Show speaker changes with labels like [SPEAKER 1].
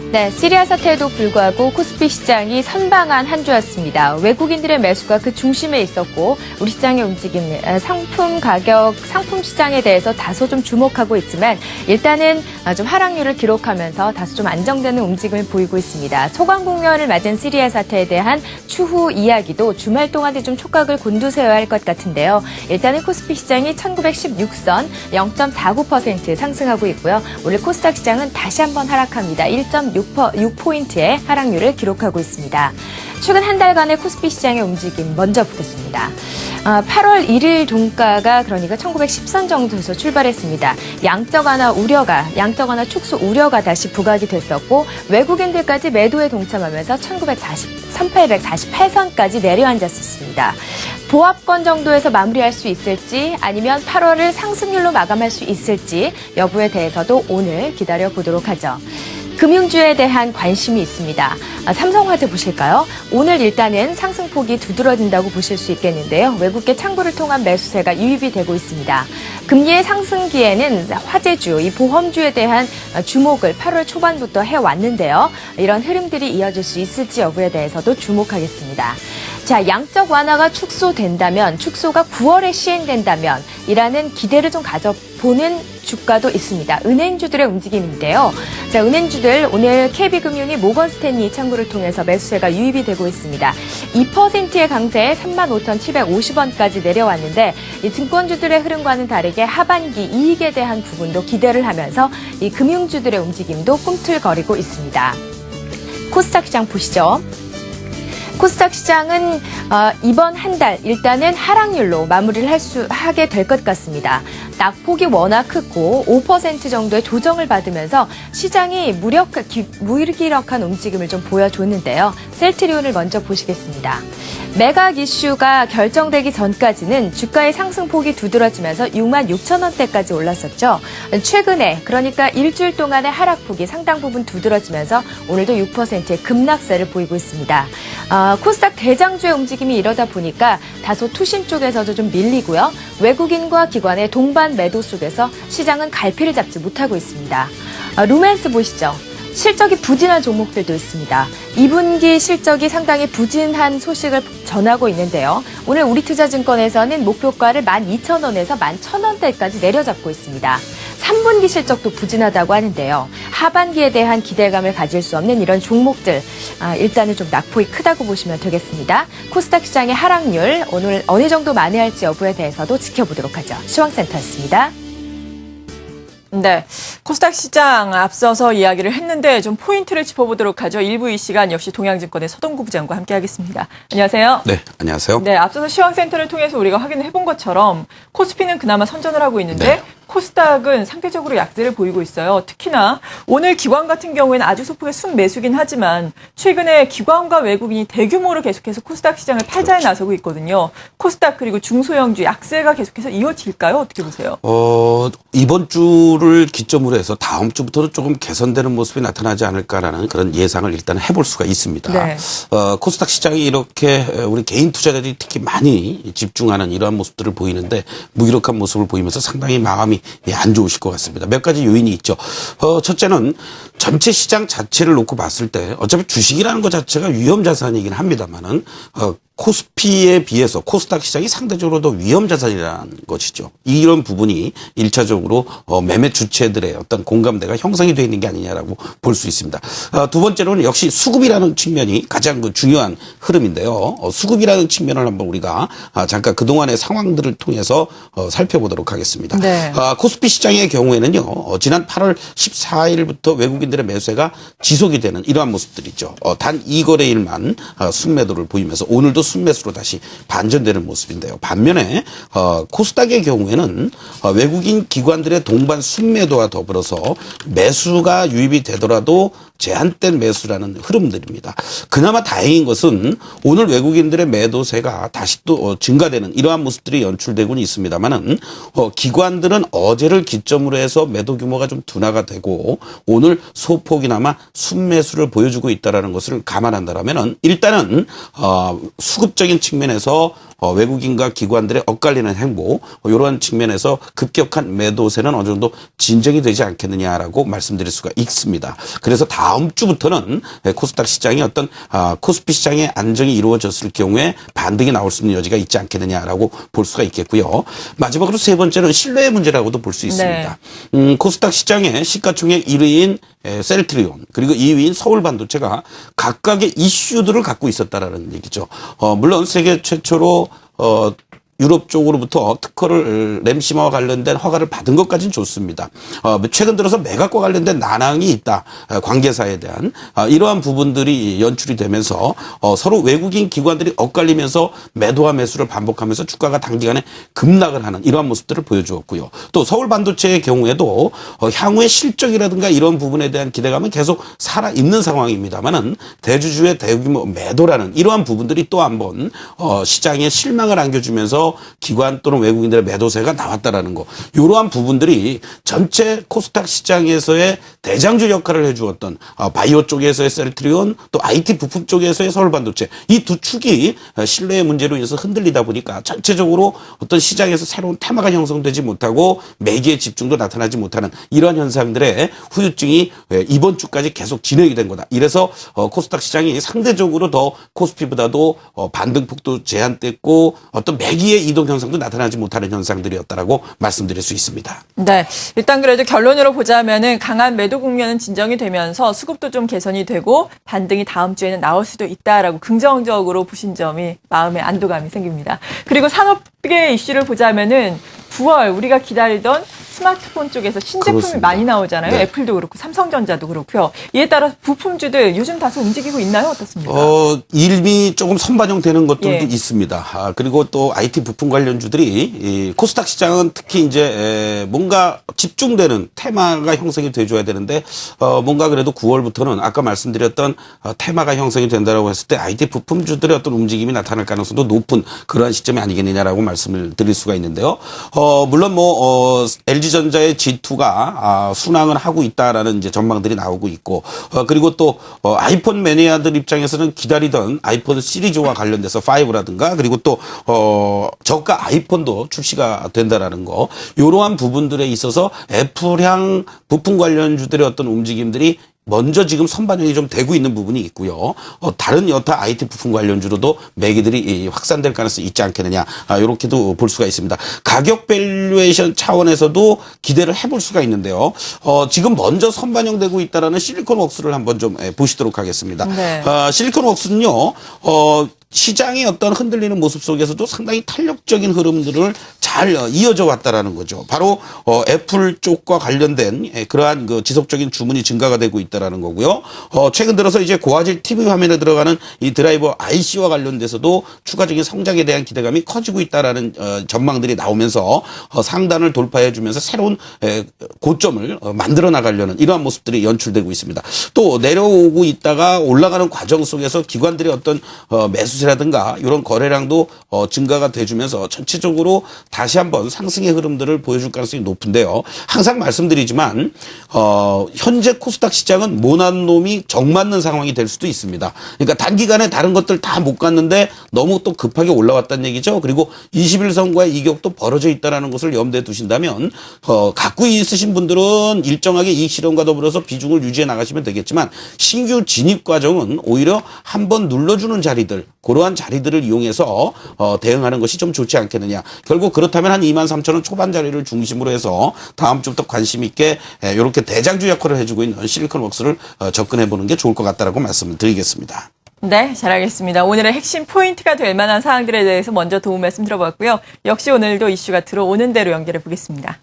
[SPEAKER 1] 네, 시리아 사태에도 불구하고 코스피 시장이 선방한 한 주였습니다. 외국인들의 매수가 그 중심에 있었고 우리 시장의 움직임, 상품 가격, 상품 시장에 대해서 다소 좀 주목하고 있지만 일단은 좀 하락률을 기록하면서 다소 좀 안정되는 움직임을 보이고 있습니다. 소강국면을 맞은 시리아 사태에 대한 추후 이야기도 주말 동안에 좀 촉각을 곤두세워야 할 것 같은데요. 일단은 코스피 시장이 1916선 0.49% 상승하고 있고요. 오늘 코스닥 시장은 다시 한번 하락합니다. 1.6포인트의 하락률을 기록하고 있습니다. 최근 한 달간의 코스피 시장의 움직임 먼저 보겠습니다. 8월 1일 종가가 그러니까 1910선 정도에서 출발했습니다. 양적 완화 축소 우려가 다시 부각이 됐었고 외국인들까지 매도에 동참하면서 1848선까지 내려앉았었습니다. 보합권 정도에서 마무리할 수 있을지 아니면 8월을 상승률로 마감할 수 있을지 여부에 대해서도 오늘 기다려보도록 하죠. 금융주에 대한 관심이 있습니다. 삼성화재 보실까요? 오늘 일단은 상승폭이 두드러진다고 보실 수 있겠는데요. 외국계 창구를 통한 매수세가 유입이 되고 있습니다. 금리의 상승기에는 화재주, 이 보험주에 대한 주목을 8월 초반부터 해왔는데요. 이런 흐름들이 이어질 수 있을지 여부에 대해서도 주목하겠습니다. 자, 양적 완화가 축소된다면, 축소가 9월에 시행된다면 이라는 기대를 좀 가져보는 주가도 있습니다. 은행주들의 움직임인데요. 자, 은행주들 오늘 KB금융이 모건스탠리 창구를 통해서 매수세가 유입이 되고 있습니다. 2%의 강세에 35,750원까지 내려왔는데 이 증권주들의 흐름과는 다르게 하반기 이익에 대한 부분도 기대를 하면서 이 금융주들의 움직임도 꿈틀거리고 있습니다. 코스닥 시장 보시죠. 코스닥 시장은 이번 한 달 일단은 하락률로 마무리를 하게 될 것 같습니다. 낙폭이 워낙 크고 5% 정도의 조정을 받으면서 시장이 무기력한 움직임을 좀 보여줬는데요. 셀트리온을 먼저 보시겠습니다. 매각 이슈가 결정되기 전까지는 주가의 상승폭이 두드러지면서 66,000원대까지 올랐었죠. 최근에 그러니까 일주일 동안의 하락폭이 상당 부분 두드러지면서 오늘도 6%의 급락세를 보이고 있습니다. 코스닥 대장주의 움직임이 이러다 보니까 다소 투심 쪽에서도 좀 밀리고요. 외국인과 기관의 동반 매도 속에서 시장은 갈피를 잡지 못하고 있습니다. 루멘스 보시죠. 실적이 부진한 종목들도 있습니다. 2분기 실적이 상당히 부진한 소식을 전하고 있는데요. 오늘 우리투자증권에서는 목표가를 12,000원에서 11,000원대까지 내려잡고 있습니다. 3분기 실적도 부진하다고 하는데요. 하반기에 대한 기대감을 가질 수 없는 이런 종목들 일단은 좀 낙폭이 크다고 보시면 되겠습니다. 코스닥 시장의 하락률 오늘 어느 정도 만회할지 여부에 대해서도 지켜보도록 하죠. 시황센터였습니다.
[SPEAKER 2] 네, 코스닥 시장 앞서서 이야기를 했는데 좀 포인트를 짚어보도록 하죠. 1부 이 시간 역시 동양증권의 서동구 부장과 함께하겠습니다. 안녕하세요.
[SPEAKER 3] 네, 안녕하세요.
[SPEAKER 2] 네, 앞서서 시황센터를 통해서 우리가 확인을 해본 것처럼 코스피는 그나마 선전을 하고 있는데
[SPEAKER 3] 네.
[SPEAKER 2] 코스닥은 상대적으로 약세를 보이고 있어요. 특히나 오늘 기관 같은 경우에는 아주 소폭의 순매수긴 하지만 최근에 기관과 외국인이 대규모로 계속해서 코스닥 시장을 팔자에 나서고 있거든요. 코스닥 그리고 중소형주 약세가 계속해서 이어질까요? 어떻게 보세요?
[SPEAKER 3] 이번 주를 기점으로 해서 다음 주부터는 조금 개선되는 모습이 나타나지 않을까라는 그런 예상을 일단 해볼 수가 있습니다.
[SPEAKER 2] 네.
[SPEAKER 3] 코스닥 시장이 이렇게 우리 개인 투자자들이 특히 많이 집중하는 이러한 모습들을 보이는데 무기력한 모습을 보이면서 상당히 마음이 안 좋으실 것 같습니다. 몇 가지 요인이 있죠. 첫째는 전체 시장 자체를 놓고 봤을 때 어차피 주식이라는 것 자체가 위험 자산이긴 합니다만은 코스피에 비해서 코스닥 시장이 상대적으로 더 위험 자산이라는 것이죠. 이런 부분이 1차적으로 매매 주체들의 어떤 공감대가 형성이 되어 있는 게 아니냐라고 볼 수 있습니다. 두 번째로는 역시 수급이라는 측면이 가장 중요한 흐름인데요. 수급이라는 측면을 한번 우리가 잠깐 그동안의 상황들을 통해서 살펴보도록 하겠습니다.
[SPEAKER 2] 네.
[SPEAKER 3] 코스피 시장의 경우에는요. 지난 8월 14일부터 외국인들의 매수세가 지속이 되는 이러한 모습들이죠. 단 2거래일만 순매도를 보이면서 오늘도 순매수로 다시 반전되는 모습인데요. 반면에 코스닥의 경우에는 외국인 기관들의 동반 순매도와 더불어서 매수가 유입이 되더라도 제한된 매수라는 흐름들입니다. 그나마 다행인 것은 오늘 외국인들의 매도세가 다시 또 증가되는 이러한 모습들이 연출되고는 있습니다만은 기관들은 어제를 기점으로 해서 매도 규모가 좀 둔화가 되고 오늘 소폭이나마 순매수를 보여주고 있다라는 것을 감안한다라면은 일단은 수급적인 측면에서 외국인과 기관들의 엇갈리는 행보 이러한 측면에서 급격한 매도세는 어느 정도 진정이 되지 않겠느냐라고 말씀드릴 수가 있습니다. 그래서 다음 주부터는 코스닥 시장이 어떤 코스피 시장의 안정이 이루어졌을 경우에 반등이 나올 수 있는 여지가 있지 않겠느냐라고 볼 수가 있겠고요. 마지막으로 세 번째는 신뢰의 문제라고도 볼 수 있습니다.
[SPEAKER 2] 네.
[SPEAKER 3] 코스닥 시장의 시가총액 1위인 셀트리온 그리고 2위인 서울반도체가 각각의 이슈들을 갖고 있었다라는 얘기죠. 물론 세계 최초로 유럽 쪽으로부터 특허를 램시마와 관련된 허가를 받은 것까지는 좋습니다. 최근 들어서 매각과 관련된 난항이 있다. 관계사에 대한 이러한 부분들이 연출이 되면서 서로 외국인 기관들이 엇갈리면서 매도와 매수를 반복하면서 주가가 단기간에 급락을 하는 이러한 모습들을 보여주었고요. 또 서울반도체의 경우에도 향후의 실적이라든가 이런 부분에 대한 기대감은 계속 살아있는 상황입니다만은 대주주의 대규모 매도라는 이러한 부분들이 또 한번 시장에 실망을 안겨주면서 기관 또는 외국인들의 매도세가 나왔다라는 거. 이러한 부분들이 전체 코스닥 시장에서의 대장주 역할을 해주었던 바이오 쪽에서의 셀트리온 또 IT 부품 쪽에서의 서울반도체 이 두 축이 신뢰의 문제로 인해서 흔들리다 보니까 전체적으로 어떤 시장에서 새로운 테마가 형성되지 못하고 매기의 집중도 나타나지 못하는 이러한 현상들의 후유증이 이번 주까지 계속 진행이 된 거다. 이래서 코스닥 시장이 상대적으로 더 코스피보다도 반등폭도 제한됐고 어떤 매기의 이동 현상도 나타나지 못하는 현상들이었다라고 말씀드릴 수 있습니다.
[SPEAKER 2] 네, 일단 그래도 결론으로 보자면은 강한 매도 국면은 진정이 되면서 수급도 좀 개선이 되고 반등이 다음 주에는 나올 수도 있다라고 긍정적으로 보신 점이 마음에 안도감이 생깁니다. 그리고 산업계 이슈를 보자면은 9월 우리가 기다리던 스마트폰 쪽에서 신제품이
[SPEAKER 3] 그렇습니다.
[SPEAKER 2] 많이 나오잖아요.
[SPEAKER 3] 네.
[SPEAKER 2] 애플도 그렇고 삼성전자도 그렇고요. 이에 따라 부품주들 요즘 다소 움직이고 있나요? 어떻습니까?
[SPEAKER 3] 이미 조금 선반영되는 것들도
[SPEAKER 2] 예.
[SPEAKER 3] 있습니다. 그리고 또 IT 부품 관련주들이 이 코스닥 시장은 특히 이제 뭔가 집중되는 테마가 형성이 돼줘야 되는데 뭔가 그래도 9월부터는 아까 말씀드렸던 테마가 형성이 된다고 했을 때 IT 부품주들의 어떤 움직임이 나타날 가능성도 높은 그러한 시점이 아니겠느냐라고 말씀을 드릴 수가 있는데요. 물론 LG전자의 G2가 순항을 하고 있다라는 이제 전망들이 나오고 있고 그리고 또 아이폰 매니아들 입장에서는 기다리던 아이폰 시리즈와 관련돼서 5라든가 그리고 또 저가 아이폰도 출시가 된다라는 거 이러한 부분들에 있어서 애플향 부품 관련주들의 어떤 움직임들이 먼저 지금 선반영이 좀 되고 있는 부분이 있고요. 다른 여타 IT 부품 관련주로도 매기들이 확산될 가능성이 있지 않겠느냐. 이렇게도 볼 수가 있습니다. 가격 밸류에이션 차원에서도 기대를 해볼 수가 있는데요. 지금 먼저 선반영되고 있다라는 실리콘웍스를 한번 좀 보시도록 하겠습니다.
[SPEAKER 2] 네.
[SPEAKER 3] 실리콘웍스는요. 시장의 어떤 흔들리는 모습 속에서도 상당히 탄력적인 흐름들을 잘 이어져 왔다라는 거죠. 바로 애플 쪽과 관련된 그러한 그 지속적인 주문이 증가가 되고 있다라는 거고요. 최근 들어서 이제 고화질 TV 화면에 들어가는 이 드라이버 IC와 관련돼서도 추가적인 성장에 대한 기대감이 커지고 있다라는 전망들이 나오면서 상단을 돌파해 주면서 새로운 고점을 만들어 나가려는 이러한 모습들이 연출되고 있습니다. 또 내려오고 있다가 올라가는 과정 속에서 기관들의 어떤 매수세라든가 이런 거래량도 증가가 돼주면서 전체적으로 다시 한번 상승의 흐름들을 보여줄 가능성이 높은데요. 항상 말씀드리지만 현재 코스닥 시장은 모난 놈이 정 맞는 상황이 될 수도 있습니다. 그러니까 단기간에 다른 것들 다 못 갔는데 너무 또 급하게 올라왔다는 얘기죠. 그리고 21선과의 이격도 벌어져 있다는 것을 염두에 두신다면 갖고 있으신 분들은 일정하게 이익 실현과 더불어서 비중을 유지해 나가시면 되겠지만 신규 진입 과정은 오히려 한번 눌러주는 자리들 그러한 자리들을 이용해서 대응하는 것이 좀 좋지 않겠느냐. 결국 그렇다면 한 23,000원 초반 자리를 중심으로 해서 다음 주부터 관심 있게 이렇게 대장주 역할을 해주고 있는 실리콘웍스를 접근해보는 게 좋을 것 같다라고 말씀을 드리겠습니다.
[SPEAKER 2] 네, 잘 알겠습니다. 오늘의 핵심 포인트가 될 만한 사항들에 대해서 먼저 도움 말씀 들어봤고요. 역시 오늘도 이슈가 들어오는 대로 연결해 보겠습니다.